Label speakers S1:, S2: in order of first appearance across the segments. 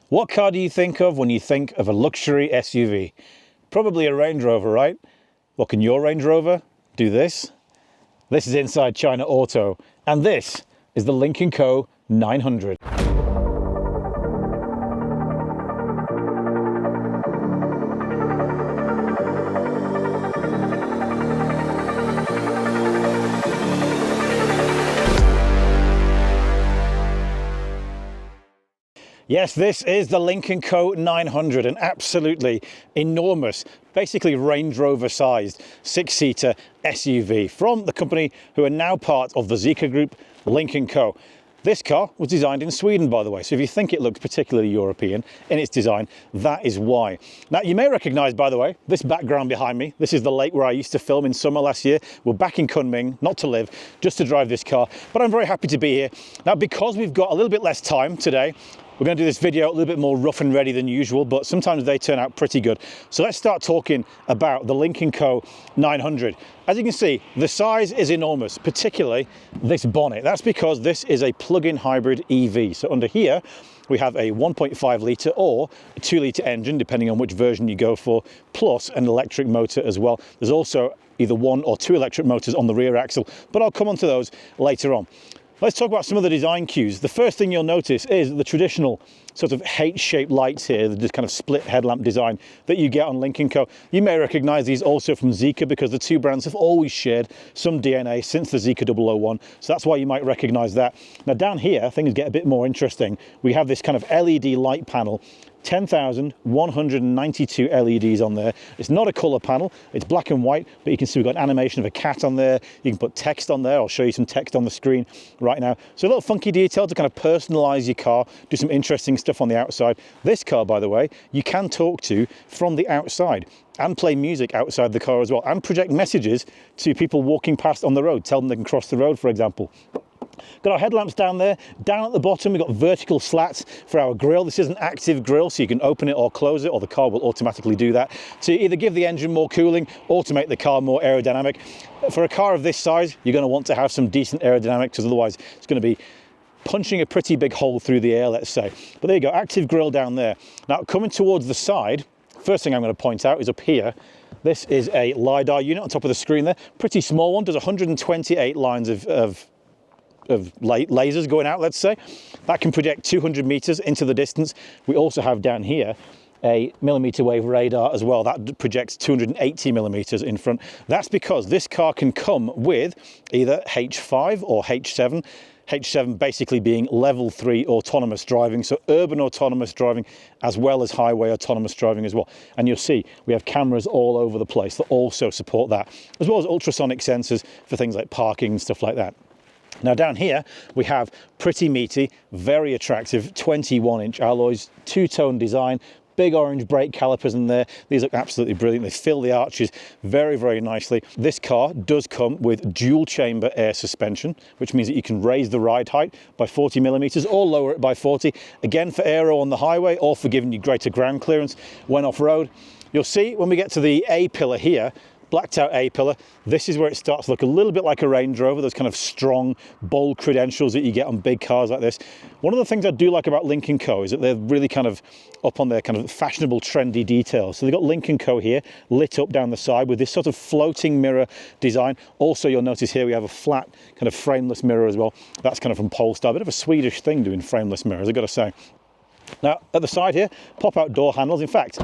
S1: What car do you think of when you think of a luxury SUV? Probably a Range Rover, right? What can your Range Rover do this? This is Inside China Auto, and this is the Lynk Co 900. Yes, this is the Lynk Co 900, an absolutely enormous, basically Range Rover sized 6-seater SUV from the company who are now part of the Zeekr Group, Lynk Co. This car was designed in Sweden, by the way, so if you think it looks particularly European in its design, that is why. Now, you may recognize, by the way, this background behind me. This is the lake where I used to film in summer last year. We're back in Kunming, not to live, just to drive this car, but I'm very happy to be here. Now, because we've got a little bit less time today, we're going to do this video a little bit more rough and ready than usual, but sometimes they turn out pretty good. So let's start talking about the Lynk Co 900. As you can see, the size is enormous, particularly this bonnet. That's because this is a plug-in hybrid EV. So under here, we have a 1.5 litre or a 2 litre engine, depending on which version you go for, plus an electric motor as well. There's also either 1 or 2 electric motors on the rear axle, but I'll come on to those later on. Let's talk about some of the design cues. The first thing you'll notice is the traditional sort of H-shaped lights here, the kind of split headlamp design that you get on Lynk Co. You may recognize these also from Zeekr because the two brands have always shared some DNA since the Zeekr 001. So that's why you might recognize that. Now down here, things get a bit more interesting. We have this kind of LED light panel, 10,192 LEDs on there. It's not a color panel, it's black and white, but you can see we've got an animation of a cat on there. You can put text on there. I'll show you some text on the screen right now. So a little funky detail to kind of personalize your car, do some interesting stuff on the outside. This car, by the way, you can talk to from the outside and play music outside the car as well, and project messages to people walking past on the road. Tell them they can cross the road, for example. Got our headlamps down there. Down at the bottom, we've got vertical slats for our grille. This is an active grille, so you can open it or close it, or the car will automatically do that to either give the engine more cooling or to make the car more aerodynamic. For a car of this size, you're going to want to have some decent aerodynamics, because otherwise it's going to be punching a pretty big hole through the air, let's say. But there you go, active grille down there. Now, coming towards the side, first thing I'm going to point out is up here. This is a LiDAR unit on top of the screen there. Pretty small one, does 128 lines of lasers going out, let's say. That can project 200 meters into the distance. We also have down here a millimeter wave radar as well. That projects 280 millimeters in front. That's because this car can come with either H5 or H7. H7 basically being level 3 autonomous driving, so urban autonomous driving as well as highway autonomous driving as well. And you'll see we have cameras all over the place that also support that, as well as ultrasonic sensors for things like parking and stuff like that. Now down here we have pretty meaty, very attractive 21-inch alloys, two-tone design, big orange brake calipers in there. These look absolutely brilliant. They fill the arches very, very nicely. This car does come with dual chamber air suspension, which means that you can raise the ride height by 40 millimeters or lower it by 40, again for aero on the highway or for giving you greater ground clearance when off-road. You'll see when we get to the A pillar here, blacked out A pillar, this is where it starts to look a little bit like a Range Rover, those kind of strong, bold credentials that you get on big cars like this. One of the things I do like about Lynk Co is that they're really kind of up on their kind of fashionable, trendy details. So they've got Lynk Co here, lit up down the side with this sort of floating mirror design. Also, you'll notice here we have a flat, kind of frameless mirror as well. That's kind of from Polestar, a bit of a Swedish thing doing frameless mirrors, I've got to say. Now, at the side here, pop-out door handles. In fact,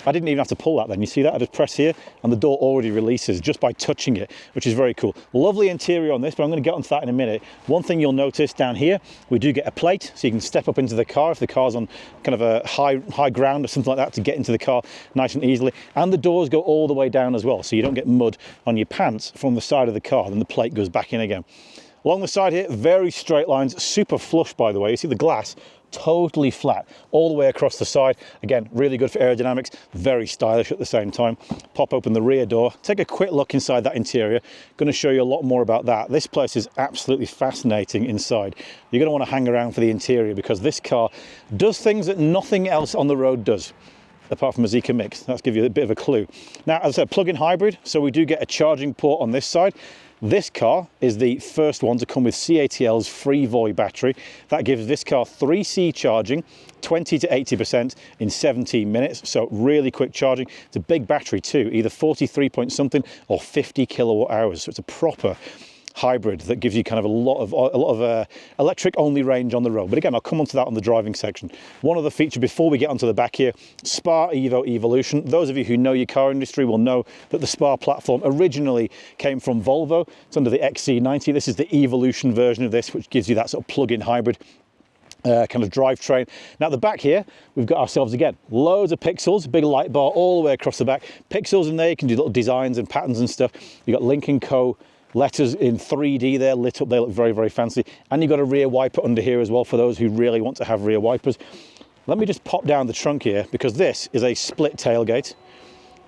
S1: I didn't even have to pull that then. You see that? I just press here and the door already releases just by touching it, which is very cool. Lovely interior on this, but I'm going to get onto that in a minute. One thing you'll notice down here, we do get a plate, so you can step up into the car if the car's on kind of a high ground or something like that to get into the car nice and easily. And the doors go all the way down as well, so you don't get mud on your pants from the side of the car. Then the plate goes back in again. Along the side here, very straight lines, super flush, by the way. You see the glass totally flat all the way across the side. Again, really good for aerodynamics, very stylish at the same time. Pop open the rear door, take a quick look inside that interior. Going to show you a lot more about that. This place is absolutely fascinating inside. You're going to want to hang around for the interior because this car does things that nothing else on the road does, apart from a Zeekr mix. That's give you a bit of a clue. Now, as I said, plug-in hybrid, so we do get a charging port on this side. This car is the first one to come with CATL's free Voy battery. That gives this car 3C charging, 20 to 80% in 17 minutes. So really quick charging. It's a big battery too, either 43 point something or 50 kilowatt hours. So it's a proper hybrid that gives you kind of a lot of electric only range on the road. But again, I'll come onto that on the driving section. One other feature before we get onto the back here, Spa Evo Evolution. Those of you who know your car industry will know that the Spa platform originally came from Volvo. It's under the XC90. This is the Evolution version of this, which gives you that sort of plug-in hybrid kind of drivetrain. Now at the back here, we've got ourselves again loads of pixels, big light bar all the way across the back. Pixels in there, you can do little designs and patterns and stuff. You've got Lynk Co letters in 3D there lit up. They look very, very fancy. And you've got a rear wiper under here as well for those who really want to have rear wipers. Let me just pop down the trunk here, because this is a split tailgate.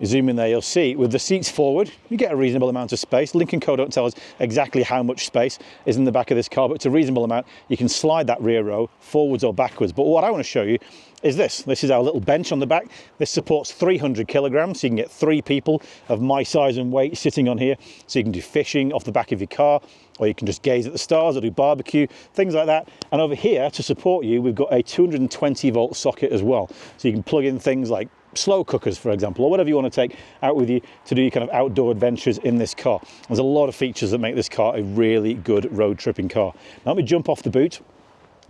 S1: You zoom in there, you'll see with the seats forward, you get a reasonable amount of space. Lynk Co don't tell us exactly how much space is in the back of this car, but it's a reasonable amount. You can slide that rear row forwards or backwards. But what I want to show you is this. This is our little bench on the back. This supports 300 kilograms, so you can get 3 people of my size and weight sitting on here. So you can do fishing off the back of your car, or you can just gaze at the stars or do barbecue, things like that. And over here, to support you, we've got a 220 volt socket as well. So you can plug in things like slow cookers, for example, or whatever you want to take out with you to do your kind of outdoor adventures in this car. There's a lot of features that make this car a really good road tripping car. Now let me jump off the boot.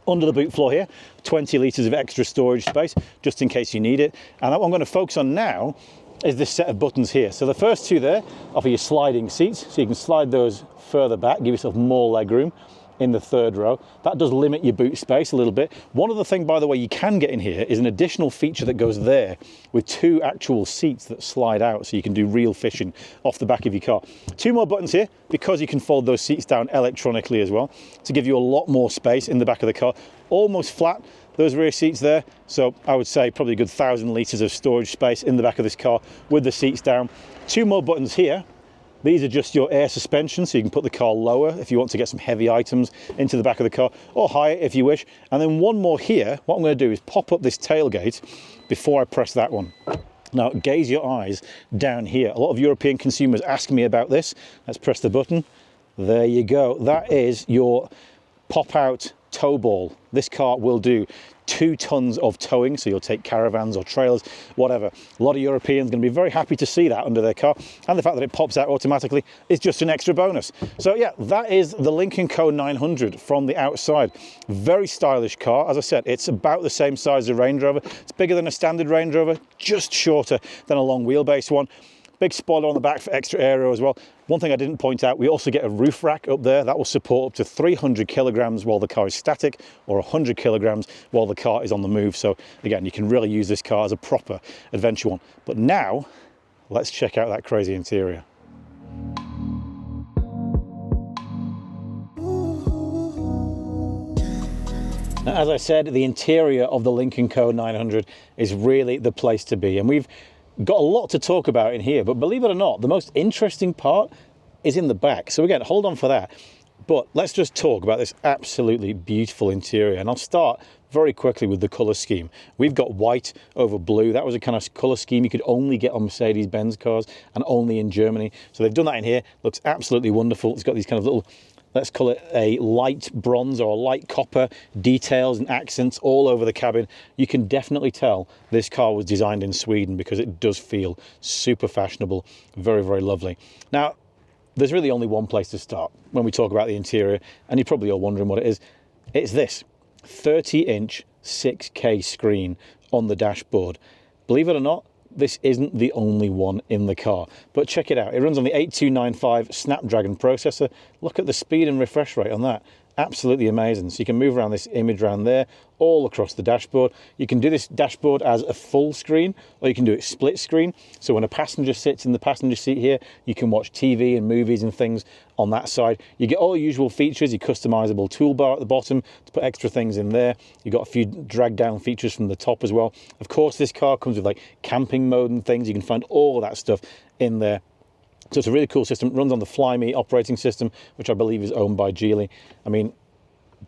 S1: Under the boot floor here, 20 litres of extra storage space, just in case you need it. And what I'm going to focus on now is this set of buttons here. So the first two there offer you sliding seats, so you can slide those further back, give yourself more leg room in the third row. That does limit your boot space a little bit. One other thing, by the way, you can get in here is an additional feature that goes there with 2 actual seats that slide out, so you can do real fishing off the back of your car. 2 more buttons here, because you can fold those seats down electronically as well, to give you a lot more space in the back of the car. Almost flat, those rear seats there. So I would say probably a good 1,000 litres of storage space in the back of this car with the seats down. 2 more buttons here. These are just your air suspension, so you can put the car lower if you want to get some heavy items into the back of the car, or higher if you wish. And then one more here. What I'm going to do is pop up this tailgate before I press that one. Now, gaze your eyes down here. A lot of European consumers ask me about this. Let's press the button. There you go. That is your pop-out tow ball. This car will do 2 tons of towing, so you'll take caravans or trailers, whatever. A lot of Europeans are going to be very happy to see that under their car, and the fact that it pops out automatically is just an extra bonus. So yeah, that is the Lynk Co 900 from the outside. Very stylish car. As I said, it's about the same size as a Range Rover. It's bigger than a standard Range Rover, just shorter than a long wheelbase one. Big spoiler on the back for extra aero as well. One thing I didn't point out, we also get a roof rack up there that will support up to 300 kilograms while the car is static, or 100 kilograms while the car is on the move. So again, you can really use this car as a proper adventure one. But now, let's check out that crazy interior. Now, as I said, the interior of the Lynk Co 900 is really the place to be. And we've got a lot to talk about in here, but believe it or not, the most interesting part is in the back. So again, hold on for that. But let's just talk about this absolutely beautiful interior. And I'll start very quickly with the color scheme. We've got white over blue. That was a kind of color scheme you could only get on Mercedes-Benz cars and only in Germany. So they've done that in here. Looks absolutely wonderful. It's got these kind of little, let's call it a light bronze or a light copper details and accents all over the cabin. You can definitely tell this car was designed in Sweden, because it does feel super fashionable, very, very lovely. Now, there's really only one place to start when we talk about the interior, and you're probably all wondering what it is. It's this 30-inch 6K screen on the dashboard. Believe it or not, this isn't the only one in the car, but check it out. It runs on the 8295 Snapdragon processor. Look at the speed and refresh rate on that. Absolutely amazing. So you can move around this image around there, all across the dashboard. You can do this dashboard as a full screen, or you can do it split screen. So when a passenger sits in the passenger seat here, you can watch TV and movies and things on that side. You get all the usual features, your customizable toolbar at the bottom to put extra things in there. You've got a few drag down features from the top as well. Of course, this car comes with like camping mode and things. You can find all of that stuff in there. So it's a really cool system. It runs on the Flyme operating system, which I believe is owned by Geely. I mean,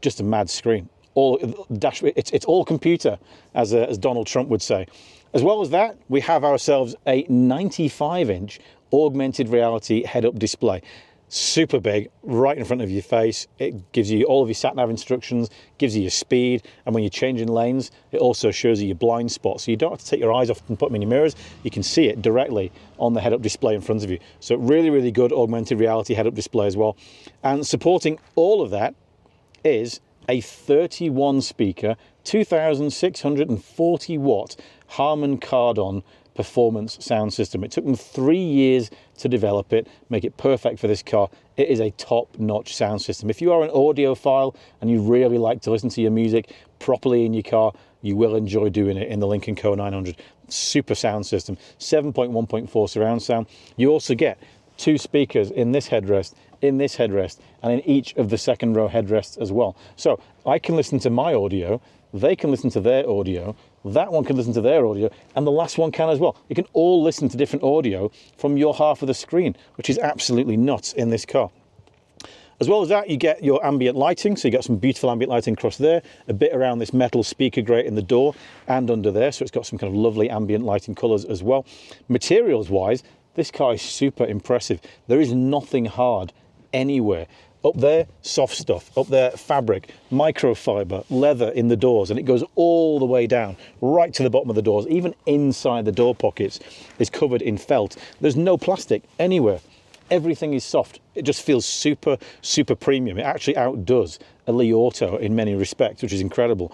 S1: just a mad screen. It's all computer, as Donald Trump would say. As well as that, we have ourselves a 95-inch augmented reality head-up display. super big, right in front of your face. It gives you all of your sat-nav instructions, gives you your speed, and when you're changing lanes, it also shows you your blind spots. So you don't have to take your eyes off and put them in your mirrors. You can see it directly on the head-up display in front of you. So really, really good augmented reality head-up display as well. And supporting all of that is a 31 speaker, 2,640 watt Harman Kardon performance sound system. It took them 3 years to develop it, make it perfect for this car. It is a top-notch sound system. If you are an audiophile and you really like to listen to your music properly in your car, you will enjoy doing it in the Lynk Co 900. Super sound system, 7.1.4 surround sound. You also get 2 speakers in this headrest, and in each of the second row headrests as well. So I can listen to my audio, they can listen to their audio, that one can listen to their audio, and the last one can as well. You can all listen to different audio from your half of the screen, which is absolutely nuts in this car. As well as that, you get your ambient lighting, so you got some beautiful ambient lighting across there, a bit around this metal speaker grate in the door and under there, so it's got some kind of lovely ambient lighting colours as well. Materials-wise, this car is super impressive. There is nothing hard anywhere. Up there, soft stuff. Up there, fabric, microfiber, leather in the doors, and it goes all the way down, right to the bottom of the doors. Even inside the door pockets is covered in felt. There's no plastic anywhere. Everything is soft. It just feels super, super premium. It actually outdoes a Li Auto in many respects, which is incredible.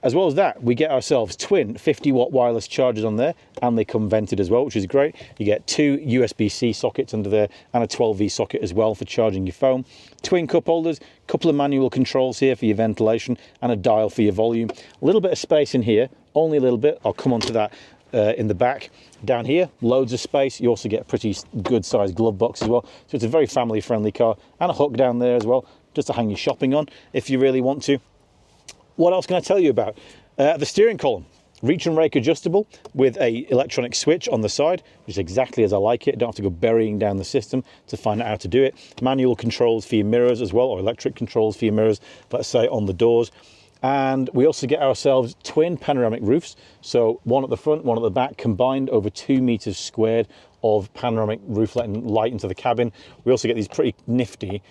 S1: As well as that, we get ourselves twin 50-watt wireless chargers on there, and they come vented as well, which is great. You get 2 USB-C sockets under there and a 12V socket as well for charging your phone. Twin cup holders, couple of manual controls here for your ventilation, and a dial for your volume. A little bit of space in here, only a little bit. I'll come on to that in the back. Down here, loads of space. You also get a pretty good sized glove box as well. So it's a very family friendly car, and a hook down there as well, just to hang your shopping on if you really want to. What else can I tell you about? The steering column, reach and rake adjustable with a electronic switch on the side, which is exactly as I like it. Don't have to go burying down the system to find out how to do it. Manual controls for your mirrors as well, or electric controls for your mirrors, let's say on the doors. And we also get ourselves twin panoramic roofs. So one at the front, one at the back, combined over 2 meters squared of panoramic roof letting light into the cabin. We also get these pretty nifty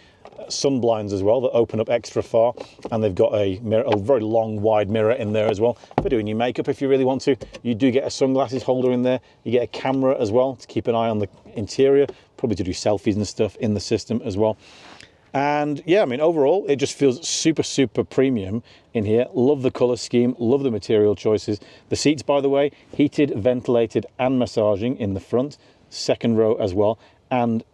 S1: sun blinds as well that open up extra far, and they've got a mirror, a very long wide mirror in there as well for doing your makeup if you really want to. You do get a sunglasses holder in there. You get a camera as well to keep an eye on the interior, probably to do selfies and stuff in the system as well. And yeah, I mean, overall it just feels super, super premium in here. Love the color scheme, love the material choices. The seats, by the way, heated, ventilated and massaging in the front, second row as well, and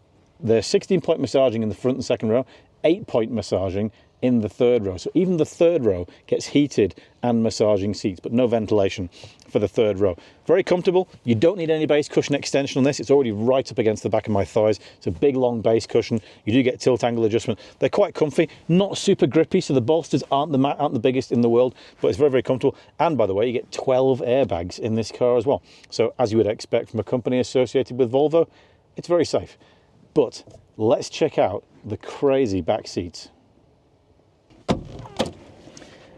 S1: the 16-point massaging in the front and second row, 8-point massaging in the third row. So even the third row gets heated and massaging seats, but no ventilation for the third row. Very comfortable. You don't need any base cushion extension on this. It's already right up against the back of my thighs. It's a big, long base cushion. You do get tilt angle adjustment. They're quite comfy, not super grippy, so the bolsters aren't the biggest in the world, but it's very, very comfortable. And by the way, you get 12 airbags in this car as well. So as you would expect from a company associated with Volvo, it's very safe. But let's check out the crazy back seats.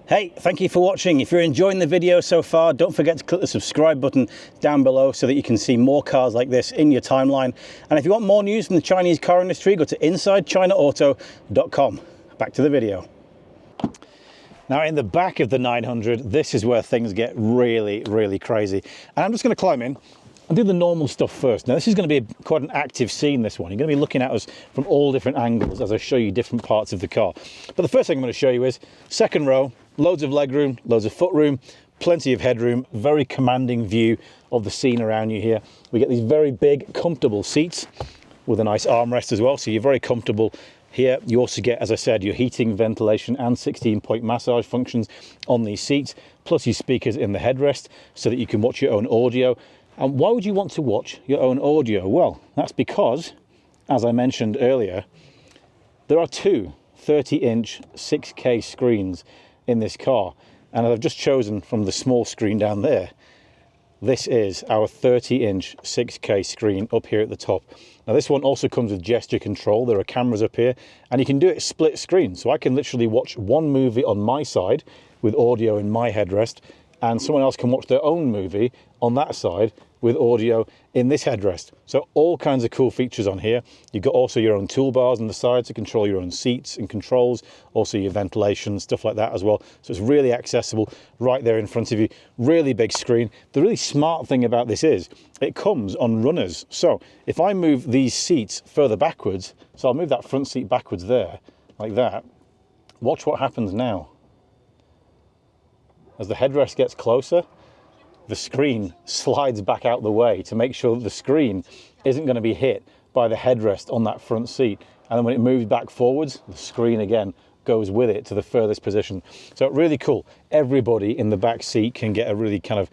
S1: Hey, thank you for watching. If you're enjoying the video so far, don't forget to click the subscribe button down below so that you can see more cars like this in your timeline. And if you want more news from the Chinese car industry, go to InsideChinaAuto.com. Back to the video. Now in the back of the 900, this is where things get really, really crazy. And I'm just going to climb in and do the normal stuff first. Now this is going to be quite an active scene, this one. You're going to be looking at us from all different angles as I show you different parts of the car. But the first thing I'm going to show you is second row, loads of legroom, loads of footroom, plenty of headroom, very commanding view of the scene around you here. We get these very big, comfortable seats with a nice armrest as well, so you're very comfortable here. You also get, as I said, your heating, ventilation and 16-point massage functions on these seats, plus your speakers in the headrest so that you can watch your own audio. And why would you want to watch your own audio? Well, that's because, as I mentioned earlier, there are two 30-inch 6K screens in this car. And I've just chosen from the small screen down there, this is our 30-inch 6K screen up here at the top. Now this one also comes with gesture control. There are cameras up here and you can do it split screen. So I can literally watch one movie on my side with audio in my headrest and someone else can watch their own movie on that side with audio in this headrest. So all kinds of cool features on here. You've got also your own toolbars on the side to control your own seats and controls, also your ventilation, stuff like that as well. So it's really accessible right there in front of you. Really big screen. The really smart thing about this is it comes on runners. So if I move these seats further backwards, so I'll move that front seat backwards there, like that. Watch what happens now. As the headrest gets closer, the screen slides back out the way to make sure that the screen isn't going to be hit by the headrest on that front seat. And then when it moves back forwards, the screen again goes with it to the furthest position. So really cool. Everybody in the back seat can get a really kind of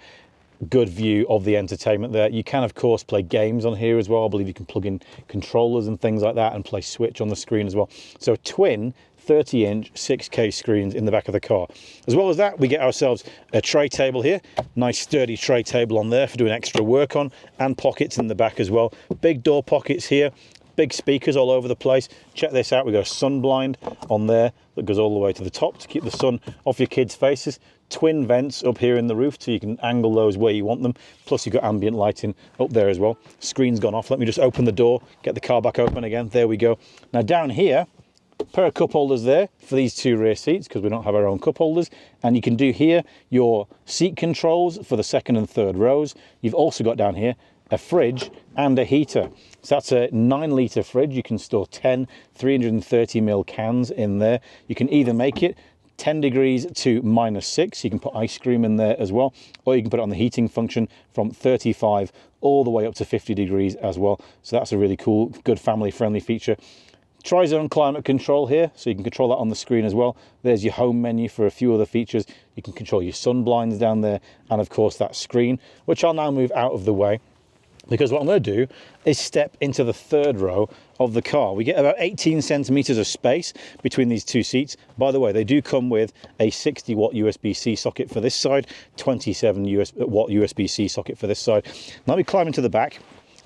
S1: good view of the entertainment there. You can of course play games on here as well. I believe you can plug in controllers and things like that and play Switch on the screen as well. So twin 30-inch 6K screens in the back of the car. As well as that, we get ourselves a tray table here. Nice sturdy tray table on there for doing extra work on, and pockets in the back as well. Big door pockets here. Big speakers all over the place. Check this out. We've got a sun blind on there that goes all the way to the top to keep the sun off your kids' faces. Twin vents up here in the roof so you can angle those where you want them. Plus you've got ambient lighting up there as well. Screen's gone off. Let me just open the door, get the car back open again. There we go. Now down here, pair of cup holders there for these two rear seats because we don't have our own cup holders, and you can do here your seat controls for the second and third rows. You've also got down here a fridge and a heater. So that's a 9-litre fridge. You can store 10 330ml cans in there. You can either make it 10 degrees to -6. You can put ice cream in there as well, or you can put it on the heating function from 35 all the way up to 50 degrees as well. So that's a really cool, good family friendly feature. Tri-zone climate control here, so you can control that on the screen as well. There's your home menu for a few other features. You can control your sun blinds down there, and of course that screen, which I'll now move out of the way, because what I'm going to do is step into the third row of the car. We get about 18 centimeters of space between these two seats. By the way, they do come with a 60-watt USB-C socket for this side, 27-watt USB-C socket for this side. Now let me climb into the back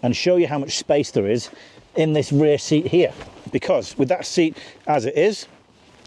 S1: and show you how much space there is in this rear seat here, because with that seat as it is,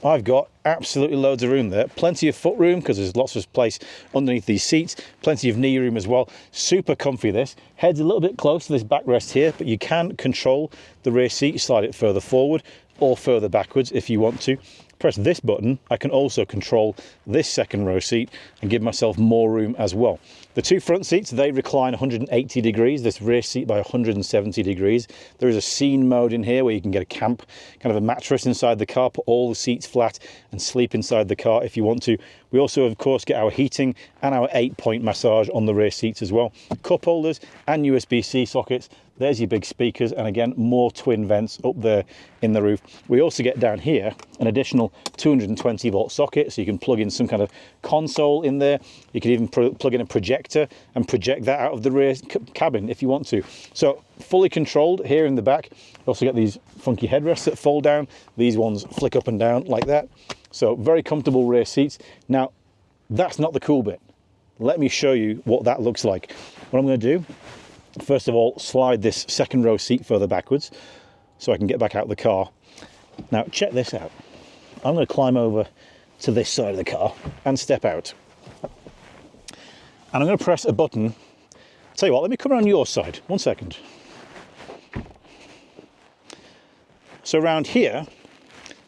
S1: I've got absolutely loads of room there. Plenty of foot room because there's lots of place underneath these seats. Plenty of knee room as well. Super comfy this. Head's a little bit close to this backrest here, but you can control the rear seat, slide it further forward or further backwards if you want to. Press this button, I can also control this second row seat and give myself more room as well. The two front seats, they recline 180 degrees, this rear seat by 170 degrees. There is a scene mode in here where you can get a camp, kind of a mattress inside the car, put all the seats flat and sleep inside the car if you want to. We also, of course, get our heating and our 8-point massage on the rear seats as well. Cup holders and USB-C sockets. There's your big speakers, and again, more twin vents up there in the roof. We also get down here an additional 220-volt socket, so you can plug in some kind of console in there. You can even plug in a projector and project that out of the rear cabin if you want to. So fully controlled here in the back. You also get these funky headrests that fold down. These ones flick up and down like that. So very comfortable rear seats. Now, that's not the cool bit. Let me show you what that looks like. What I'm going to do, first of all, slide this second row seat further backwards so I can get back out of the car. Now, check this out. I'm going to climb over to this side of the car and step out. And I'm going to press a button. Tell you what, let me come around your side. 1 second. So around here,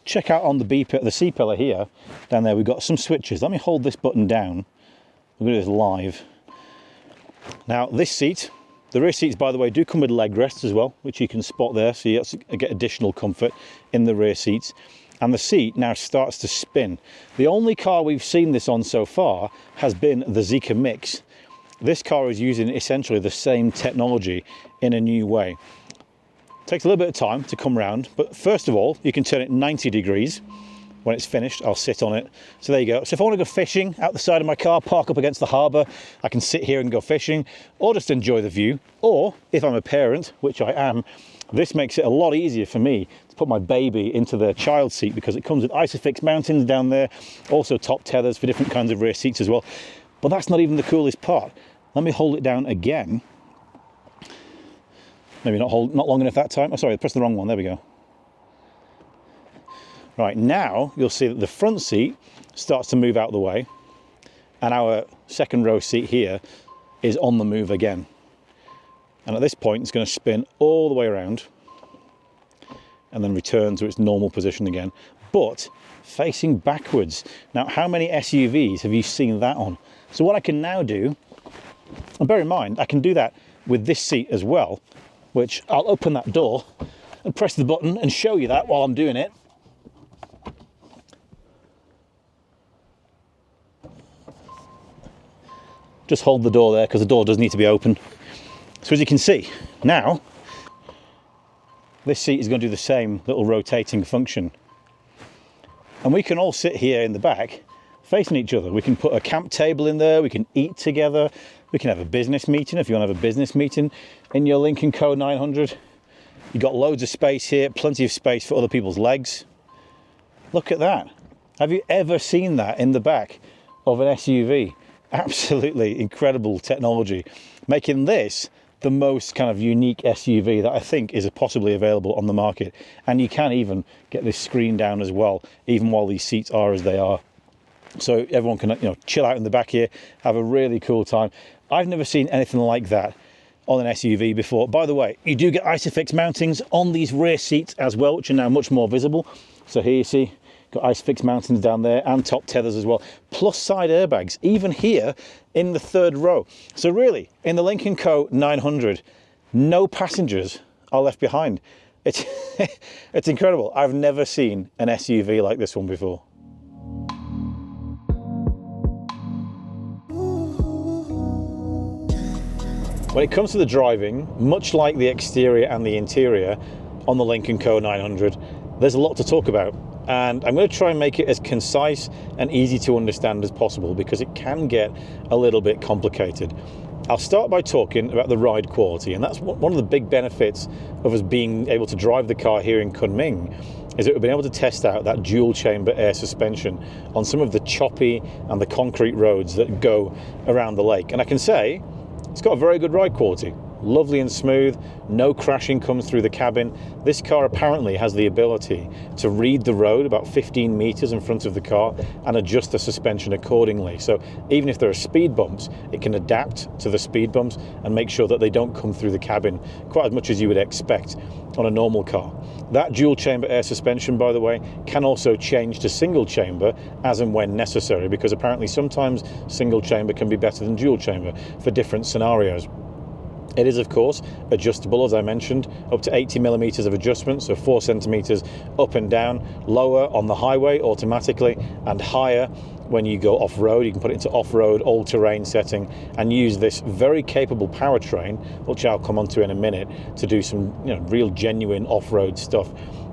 S1: check out on the C-pillar here, down there, we've got some switches. Let me hold this button down. We're going to do this live. Now, this seat, the rear seats, by the way, do come with leg rests as well, which you can spot there, so you get additional comfort in the rear seats. And the seat now starts to spin. The only car we've seen this on so far has been the Zeekr Mix. This car is using essentially the same technology in a new way. Takes a little bit of time to come round, but first of all, you can turn it 90 degrees. When it's finished, I'll sit on it. So there you go. So if I want to go fishing out the side of my car, park up against the harbour, I can sit here and go fishing, or just enjoy the view. Or if I'm a parent, which I am, this makes it a lot easier for me to put my baby into the child seat, because it comes with Isofix mountings down there, also top tethers for different kinds of rear seats as well. But that's not even the coolest part. Let me hold it down again. Maybe not long enough that time. Oh, sorry, I pressed the wrong one. There we go. Right, now you'll see that the front seat starts to move out of the way, and our second row seat here is on the move again. And at this point, it's going to spin all the way around and then return to its normal position again, but facing backwards. Now, how many SUVs have you seen that on? So what I can now do, and bear in mind, I can do that with this seat as well, which I'll open that door and press the button and show you that while I'm doing it. Just hold the door there because the door does need to be open. So as you can see, now this seat is going to do the same little rotating function. And we can all sit here in the back facing each other. We can put a camp table in there, we can eat together, we can have a business meeting if you want to have a business meeting in your Lynk Co 900. You've got loads of space here, plenty of space for other people's legs. Look at that. Have you ever seen that in the back of an SUV? Absolutely incredible technology, making this the most kind of unique SUV that I think is possibly available on the market. And you can even get this screen down as well, even while these seats are as they are. So everyone can, chill out in the back here, have a really cool time. I've never seen anything like that on an SUV before. By the way, you do get ISOFIX mountings on these rear seats as well, which are now much more visible. So here you see, got ISOFIX mountings down there and top tethers as well, plus side airbags, even here in the third row. So really, in the Lynk Co 900, no passengers are left behind. It's, it's incredible. I've never seen an SUV like this one before. When it comes to the driving, much like the exterior and the interior on the Lynk Co 900, there's a lot to talk about. And I'm going to try and make it as concise and easy to understand as possible because it can get a little bit complicated. I'll start by talking about the ride quality, and that's one of the big benefits of us being able to drive the car here in Kunming, is that we've been able to test out that dual chamber air suspension on some of the choppy and the concrete roads that go around the lake. And I can say it's got a very good ride quality. Lovely and smooth, no crashing comes through the cabin. This car apparently has the ability to read the road about 15 meters in front of the car and adjust the suspension accordingly. So even if there are speed bumps, it can adapt to the speed bumps and make sure that they don't come through the cabin quite as much as you would expect on a normal car. That dual chamber air suspension, by the way, can also change to single chamber as and when necessary, because apparently sometimes single chamber can be better than dual chamber for different scenarios. It is, of course, adjustable, as I mentioned, up to 80 millimeters of adjustment, so 4 centimeters up and down, lower on the highway automatically, and higher when you go off-road. You can put it into off-road, all-terrain setting, and use this very capable powertrain, which I'll come onto in a minute, to do some real genuine off-road stuff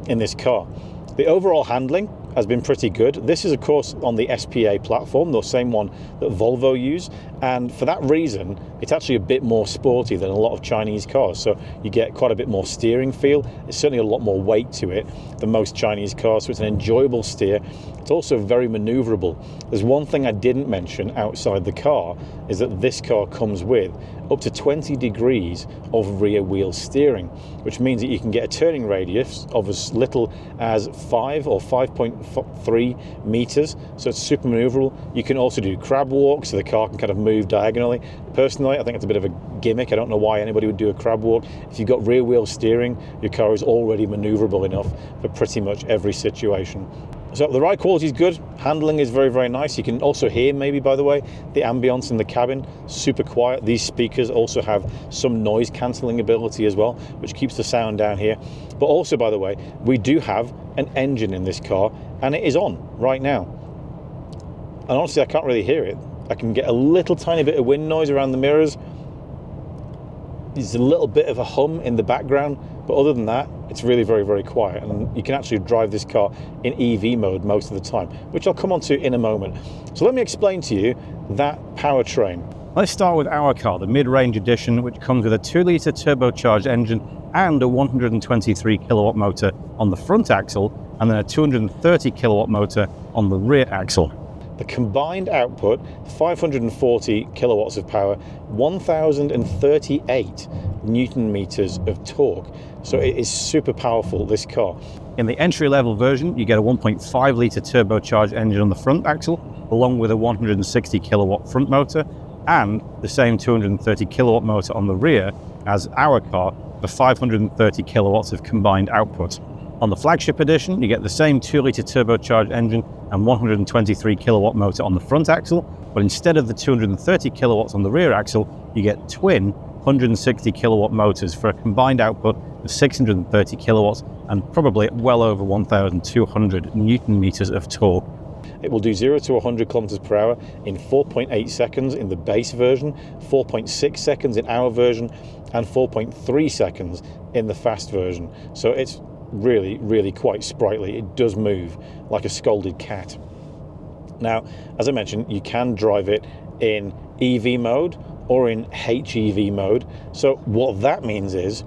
S1: in this car. The overall handling has been pretty good. This is, of course, on the SPA platform, the same one that Volvo use, and for that reason, it's actually a bit more sporty than a lot of Chinese cars. So you get quite a bit more steering feel. There's certainly a lot more weight to it than most Chinese cars, so it's an enjoyable steer. It's also very maneuverable. There's one thing I didn't mention outside the car, is that this car comes with up to 20 degrees of rear wheel steering, which means that you can get a turning radius of as little as 5 or 5.3 meters, so it's super maneuverable. You can also do crab walk, so the car can kind of move diagonally. Personally, I think it's a bit of a gimmick. I don't know why anybody would do a crab walk. If you've got rear wheel steering, your car is already maneuverable enough for pretty much every situation. So the ride quality is good, handling is very, very nice. You can also hear, maybe by the way, the ambience in the cabin, super quiet. These speakers also have some noise cancelling ability as well, which keeps the sound down here. But also, by the way, we do have an engine in this car, and it is on right now. And honestly, I can't really hear it. I can get a little tiny bit of wind noise around the mirrors. There's a little bit of a hum in the background, but other than that, it's really very, very quiet. And you can actually drive this car in EV mode most of the time, which I'll come on to in a moment. So let me explain to you that powertrain. Let's start with our car, the mid-range edition, which comes with a 2-litre turbocharged engine and a 123 kilowatt motor on the front axle, and then a 230 kilowatt motor on the rear axle. The combined output, 540 kilowatts of power, 1,038 Newton meters of torque. So it is super powerful, this car.
S2: In the entry-level version, you get a 1.5 litre turbocharged engine on the front axle, along with a 160 kilowatt front motor, and the same 230 kilowatt motor on the rear as our car for 530 kilowatts of combined output. On the flagship edition, you get the same 2 litre turbocharged engine and 123 kilowatt motor on the front axle, but instead of the 230 kilowatts on the rear axle, you get twin 160 kilowatt motors for a combined output of 630 kilowatts and probably well over 1,200 Newton meters of torque.
S1: It will do 0 to 100 kilometers per hour in 4.8 seconds in the base version, 4.6 seconds in our version, and 4.3 seconds in the fast version. So it's really, really quite sprightly. It does move like a scolded cat. Now, as I mentioned, you can drive it in EV mode or in HEV mode. So what that means is,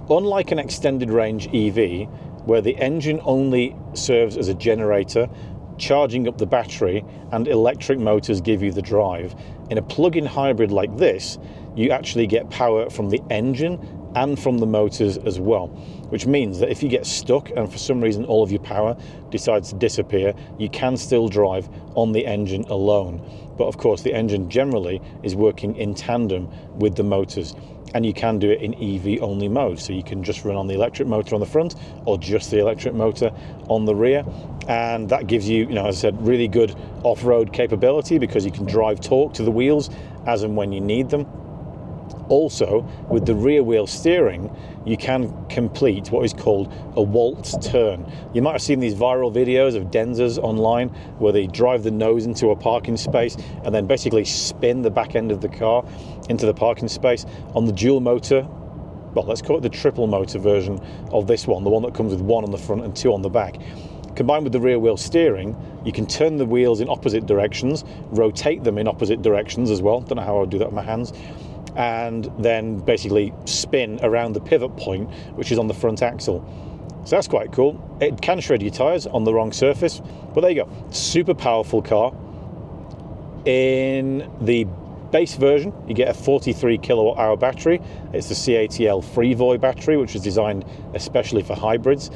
S1: unlike an extended range EV, where the engine only serves as a generator, charging up the battery, and electric motors give you the drive, in a plug-in hybrid like this, you actually get power from the engine and from the motors as well, which means that if you get stuck and for some reason all of your power decides to disappear, you can still drive on the engine alone. But of course, the engine generally is working in tandem with the motors, and you can do it in EV only mode. So you can just run on the electric motor on the front or just the electric motor on the rear. And that gives you, as I said, really good off-road capability because you can drive torque to the wheels as and when you need them. Also, with the rear wheel steering, you can complete what is called a waltz turn. You might have seen these viral videos of Denzas online where they drive the nose into a parking space and then basically spin the back end of the car into the parking space. On the dual motor, well, let's call it the triple motor version of this one, the one that comes with 1 on the front and 2 on the back. Combined with the rear wheel steering, you can turn the wheels in opposite directions, rotate them in opposite directions as well. Don't know how I would do that with my hands. And then basically spin around the pivot point, which is on the front axle. So that's quite cool. It can shred your tyres on the wrong surface, but there you go. Super powerful car. In the base version, you get a 43 kilowatt hour battery. It's the CATL Freevoy battery, which was designed especially for hybrids.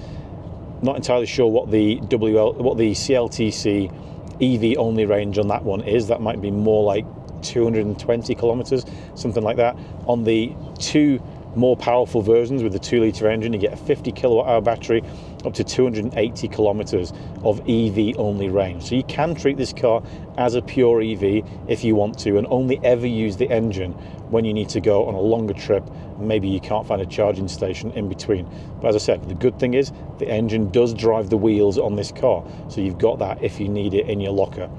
S1: Not entirely sure what the CLTC EV only range on that one is. That might be more like 220 kilometers, something like that. On the 2 more powerful versions with the 2 litre engine, you get a 50 kilowatt hour battery, up to 280 kilometers of EV only range. So you can treat this car as a pure EV if you want to, and only ever use the engine when you need to go on a longer trip. Maybe you can't find a charging station in between. But as I said, the good thing is the engine does drive the wheels on this car, so you've got that if you need it in your locker.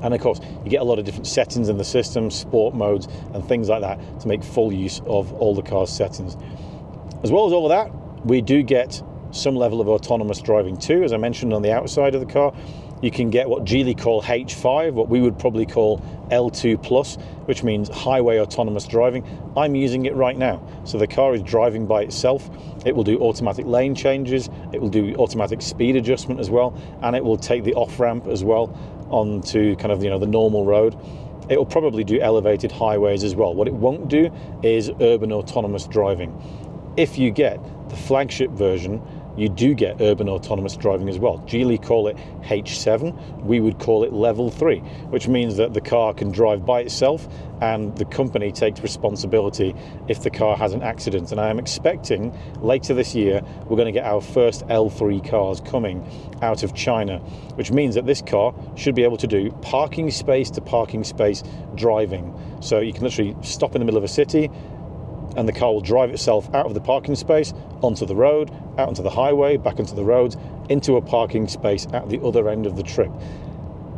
S1: And of course, you get a lot of different settings in the system, sport modes and things like that, to make full use of all the car's settings. As well as all of that, we do get some level of autonomous driving too. As I mentioned, on the outside of the car, you can get what Geely call H5, what we would probably call L2+, which means highway autonomous driving. I'm using it right now. So the car is driving by itself. It will do automatic lane changes. It will do automatic speed adjustment as well. And it will take the off-ramp as well onto kind of, the normal road. It will probably do elevated highways as well. What it won't do is urban autonomous driving. If you get the flagship version, you do get urban autonomous driving as well. Geely call it H7, we would call it level 3, which means that the car can drive by itself and the company takes responsibility if the car has an accident. And I am expecting later this year we're going to get our first L3 cars coming out of China, which means that this car should be able to do parking space to parking space driving. So you can literally stop in the middle of a city and the car will drive itself out of the parking space, onto the road, out onto the highway, back onto the roads, into a parking space at the other end of the trip.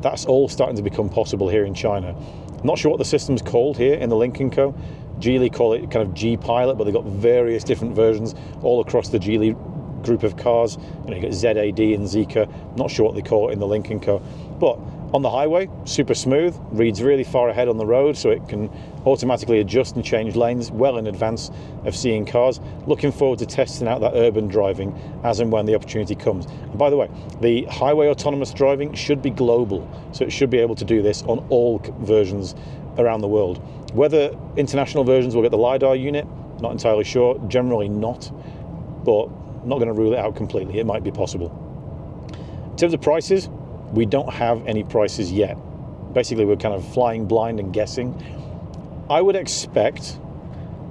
S1: That's all starting to become possible here in China. I'm not sure what the system's called here in the Lynk Co. Geely call it kind of G-Pilot, but they've got various different versions all across the Geely group of cars. You get ZAD and Zeekr, not sure what they call it in the Lynk Co. But on the highway, super smooth, reads really far ahead on the road, so it can automatically adjust and change lanes well in advance of seeing cars. Looking forward to testing out that urban driving as and when the opportunity comes. And by the way, the highway autonomous driving should be global, so it should be able to do this on all versions around the world. Whether international versions will get the LiDAR unit, Not entirely sure, generally not, but not going to rule it out completely. It might be possible. In terms of prices, we don't have any prices yet. Basically, we're kind of flying blind and guessing. I would expect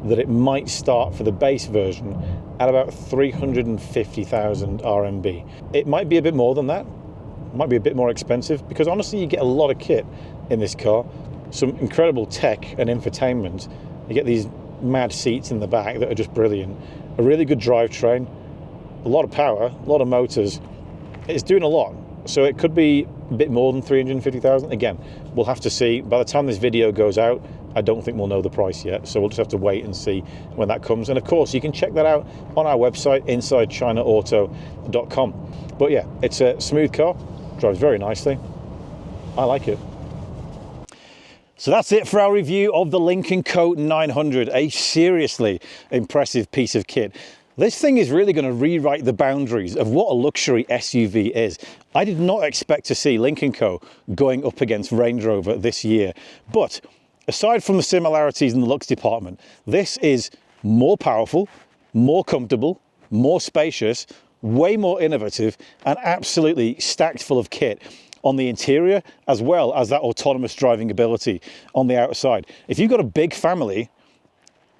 S1: that it might start for the base version at about 350,000 RMB. It might be a bit more than that. It might be a bit more expensive, because honestly, you get a lot of kit in this car. Some incredible tech and infotainment. You get these mad seats in the back that are just brilliant. A really good drivetrain, a lot of power, a lot of motors. It's doing a lot. So it could be a bit more than 350,000. Again, we'll have to see. By the time this video goes out, I don't think we'll know the price yet. So we'll just have to wait and see when that comes. And of course, you can check that out on our website, InsideChinaAuto.com. But yeah, it's a smooth car, drives very nicely. I like it. So that's it for our review of the Lynk Co 900, a seriously impressive piece of kit. This thing is really going to rewrite the boundaries of what a luxury SUV is. I did not expect to see Lynk Co going up against Range Rover this year. But aside from the similarities in the looks department, this is more powerful, more comfortable, more spacious, way more innovative, and absolutely stacked full of kit on the interior, as well as that autonomous driving ability on the outside. If you've got a big family,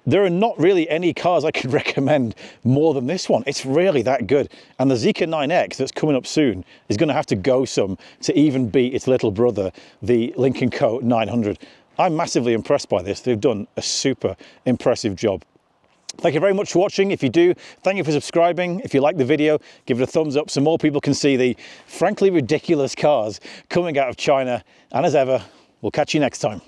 S1: there are not really any cars I could recommend more than this one. It's really that good. And the Zeekr 9X that's coming up soon is going to have to go some to even beat its little brother, the Lynk Co 900. I'm massively impressed by this. They've done a super impressive job. Thank you very much for watching. If you do, thank you for subscribing. If you like the video, give it a thumbs up so more people can see the frankly ridiculous cars coming out of China. And as ever, we'll catch you next time.